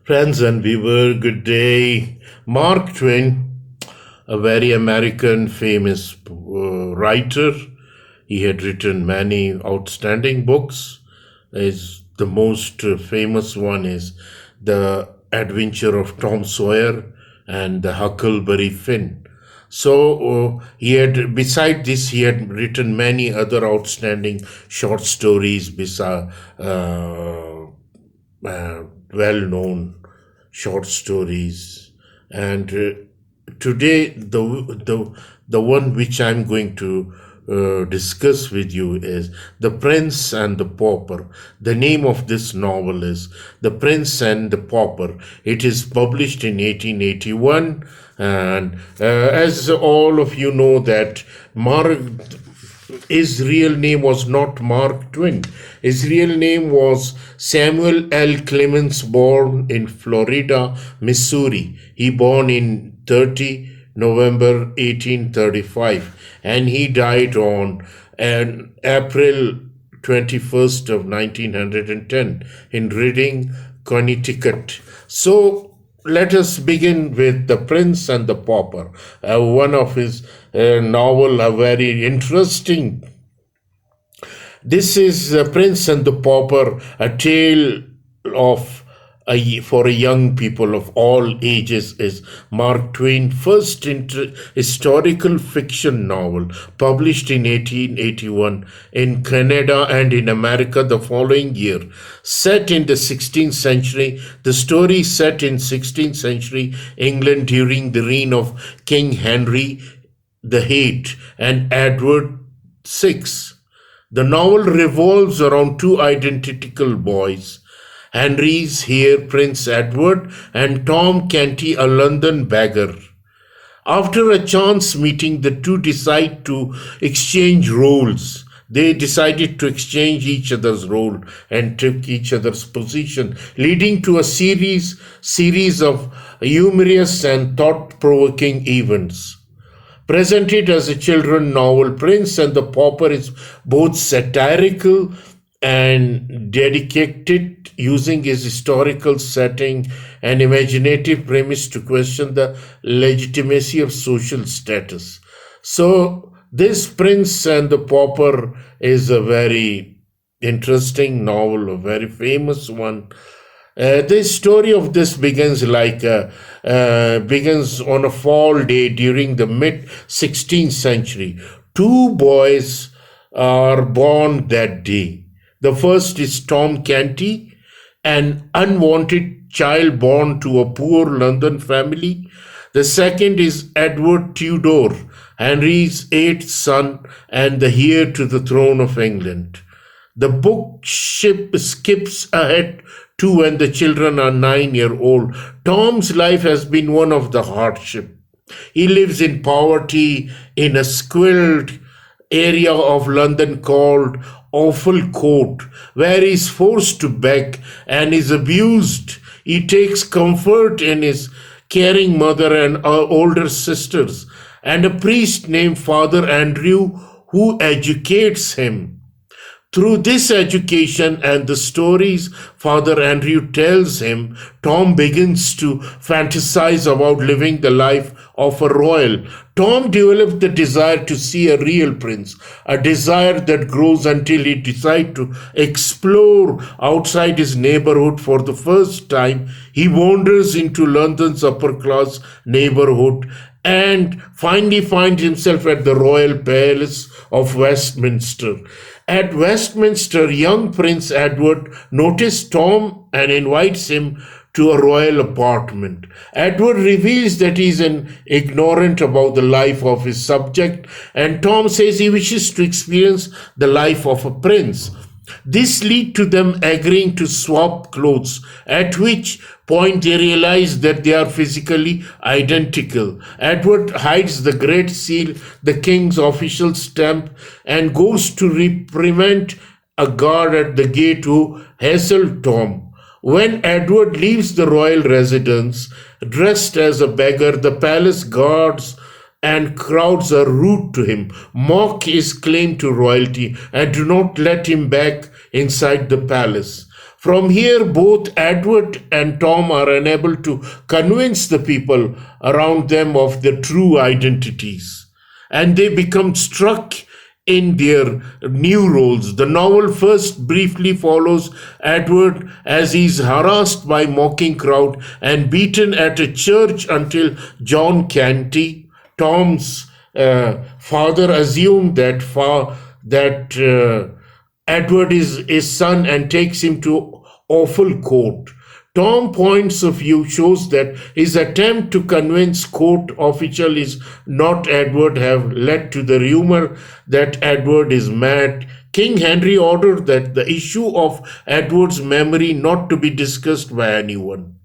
Friends and viewer, good day. Mark Twain, a very American famous writer, he had written many outstanding books. The most famous one is The Adventure of Tom Sawyer and The Huckleberry Finn. So beside this, he had written many other outstanding short stories, well-known short stories. And today, the one which I'm going to discuss with you is The Prince and the Pauper. The name of this novel is The Prince and the Pauper. It is published in 1881, and as all of you know that his real name was not Mark Twain. His real name was Samuel L. Clemens, born in Florida, Missouri. He born in November 1835, and he died on April 21st of 1910 in Reading, Connecticut. So let us begin with The Prince and the Pauper, one of his novel, a very interesting. This is The Prince and the Pauper, a tale for a young people of all ages, is Mark Twain's first historical fiction novel, published in 1881 in Canada and in America the following year. Set in the 16th century, the story is set in 16th century England during the reign of King Henry VIII and Edward VI. The novel revolves around two identical boys, Henry's heir, Prince Edward, and Tom Canty, a London beggar. After a chance meeting, the two decide to exchange roles. They decided to exchange each other's role and took each other's position, leading to a series of humorous and thought-provoking events. Presented as a children's novel, Prince and the Pauper is both satirical and dedicated, using his historical setting and imaginative premise to question the legitimacy of social status. So this Prince and the Pauper is a very interesting novel, a very famous one. The story of this begins on a fall day during the mid-16th century. Two boys are born that day. The first is Tom Canty, an unwanted child born to a poor London family. The second is Edward Tudor, Henry's eighth son and the heir to the throne of England. The book skips ahead to when the children are 9-year-old. Tom's life has been one of the hardship. He lives in poverty in a squalid area of London called Awful Court, where he is forced to beg and is abused. He takes comfort in his caring mother and older sisters, and a priest named Father Andrew who educates him. Through this education and the stories Father Andrew tells him, Tom begins to fantasize about living the life of a royal. Tom develops the desire to see a real prince, a desire that grows until he decides to explore outside his neighborhood for the first time. He wanders into London's upper-class neighborhood and finally finds himself at the Royal Palace of Westminster. At Westminster, young Prince Edward notices Tom and invites him to a royal apartment. Edward reveals that he is ignorant about the life of his subject, and Tom says he wishes to experience the life of a prince. This leads to them agreeing to swap clothes, at which point they realize that they are physically identical. Edward hides the Great Seal, the king's official stamp, and goes to reprimand a guard at the gate who hassled Tom. When Edward leaves the royal residence, dressed as a beggar, the palace guards and crowds are rude to him, mock his claim to royalty, and do not let him back inside the palace. From here, both Edward and Tom are unable to convince the people around them of their true identities, and they become struck in their new roles. The novel first briefly follows Edward as he is harassed by mocking crowd and beaten at a church until John Canty, Tom's father, assumed that Edward is his son and takes him to awful court. Tom's points of view shows that his attempt to convince court official is not Edward have led to the rumor that Edward is mad. King Henry ordered that the issue of Edward's memory not to be discussed by anyone.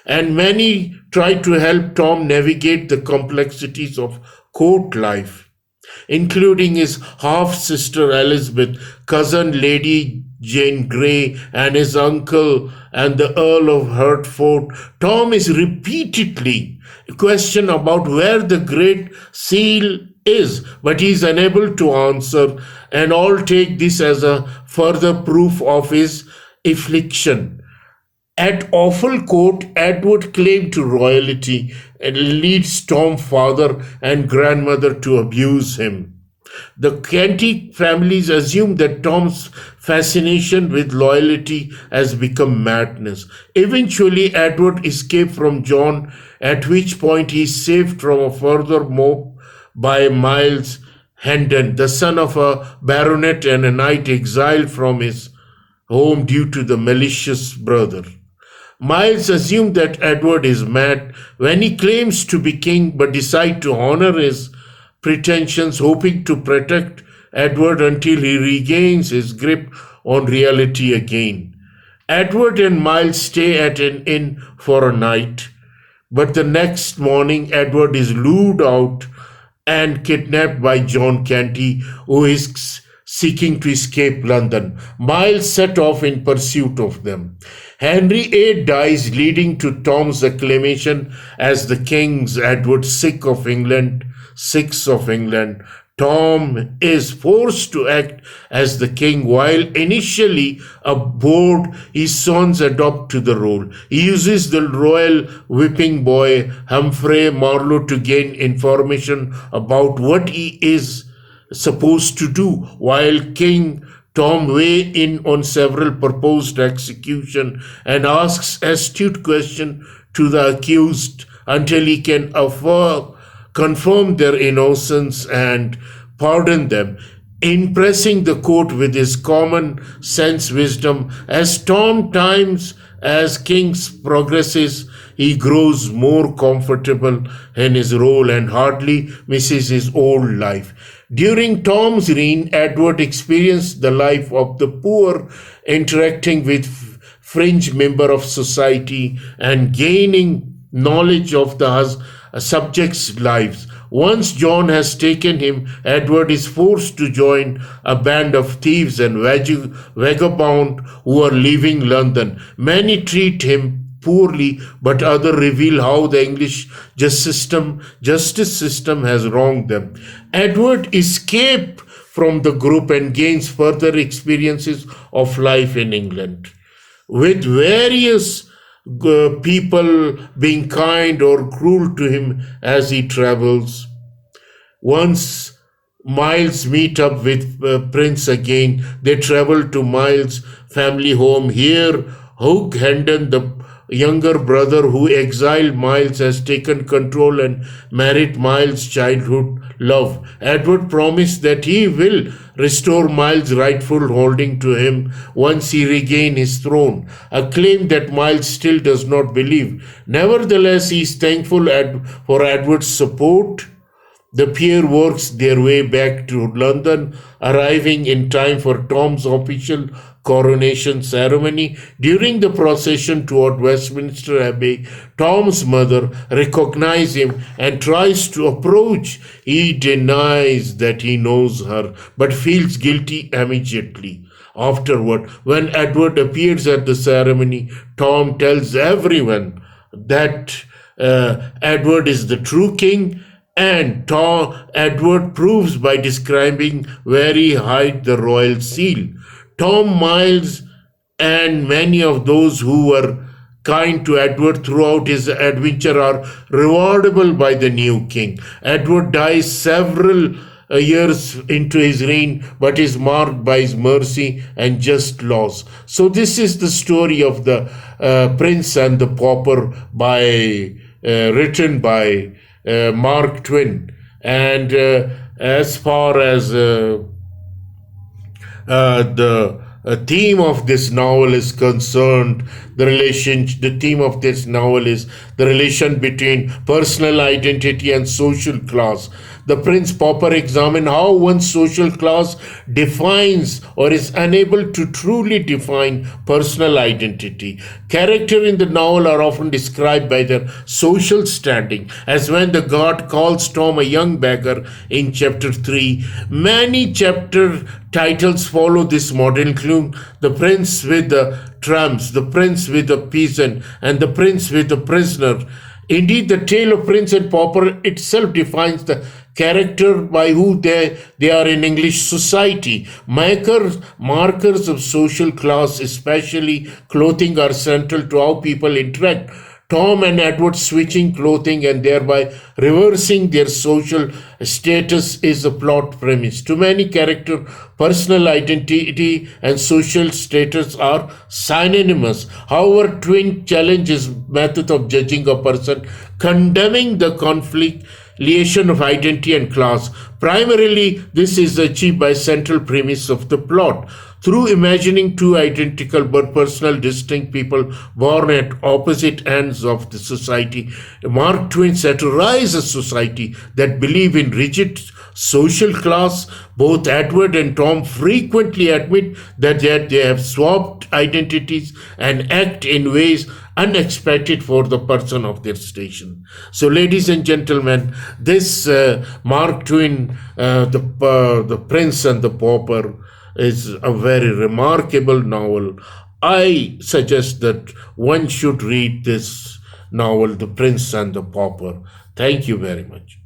And many tried to help Tom navigate the complexities of court life, including his half-sister Elizabeth, cousin Lady Jane Grey, and his uncle and the Earl of Hertford. Tom is repeatedly questioned about where the Great Seal is, but he is unable to answer, and all take this as a further proof of his affliction. At awful court, Edward claimed to royalty and leads Tom's father and grandmother to abuse him. The Canty families assume that Tom's fascination with loyalty has become madness. Eventually, Edward escapes from John, at which point he is saved from a further mob by Miles Hendon, the son of a baronet and a knight exiled from his home due to the malicious brother. Miles assumes that Edward is mad when he claims to be king, but decides to honor his pretensions, hoping to protect Edward until he regains his grip on reality again. Edward and Miles stay at an inn for a night, but the next morning Edward is lured out and kidnapped by John Canty, who is seeking to escape London. Miles set off in pursuit of them. Henry VIII dies, leading to Tom's acclamation as the King's Edward Sixth of England. Tom is forced to act as the king, while initially bored, his sons adopt to the role. He uses the royal whipping boy Humphrey Marlowe to gain information about what he is supposed to do, while King Tom weighs in on several proposed execution and asks astute questions to the accused until he can confirm their innocence and pardon them, impressing the court with his common sense wisdom. As King's progresses, he grows more comfortable in his role and hardly misses his old life. During Tom's reign, Edward experienced the life of the poor, interacting with fringe members of society and gaining knowledge of the subjects' lives. Once John has taken him, Edward is forced to join a band of thieves and vagabonds who are leaving London. Many treat him poorly, but others reveal how the English justice system has wronged them. Edward escapes from the group and gains further experiences of life in England, with various people being kind or cruel to him as he travels. Once Miles meet up with Prince again, they travel to Miles' family home. Here, Hugh Hendon, the younger brother who exiled Miles, has taken control and married Miles' childhood love. Edward promised that he will restore Miles' rightful holding to him once he regains his throne, a claim that Miles still does not believe. Nevertheless, he is thankful for Edward's support. The pair works their way back to London, arriving in time for Tom's official coronation ceremony. During the procession toward Westminster Abbey, Tom's mother recognizes him and tries to approach. He denies that he knows her, but feels guilty immediately. Afterward, when Edward appears at the ceremony, Tom tells everyone that Edward is the true king, and Edward proves by describing where he hid the royal seal. Tom, Miles, and many of those who were kind to Edward throughout his adventure are rewardable by the new king. Edward dies several years into his reign, but is marked by his mercy and just laws. So this is the story of the Prince and the Pauper, written by Mark Twain. And as far as the theme of this novel is concerned, the theme of this novel is the relation between personal identity and social class. The Prince Pauper examines how one's social class defines or is unable to truly define personal identity. Characters in the novel are often described by their social standing, as when the god calls Tom a young beggar in chapter 3. Many chapter titles follow this model, including The Prince with the Tramps, The Prince with the Peasant, and The Prince with the Prisoner. Indeed, the tale of Prince and Pauper itself defines the character by who they are in English society. Markers of social class, especially clothing, are central to how people interact. Tom and Edward switching clothing and thereby reversing their social status is a plot premise. To many characters, personal identity and social status are synonymous. However, Twain challenges method of judging a person, condemning the confliction of identity and class. Primarily, this is achieved by central premise of the plot. Through imagining two identical but personal distinct people born at opposite ends of the society, Mark Twain satirizes a society that believes in rigid social class. Both Edward and Tom frequently admit that they have swapped identities and act in ways unexpected for the person of their station. So, ladies and gentlemen, this Mark Twain, the Prince and the Pauper, is a very remarkable novel. I suggest that one should read this novel, The Prince and the Pauper. Thank you very much.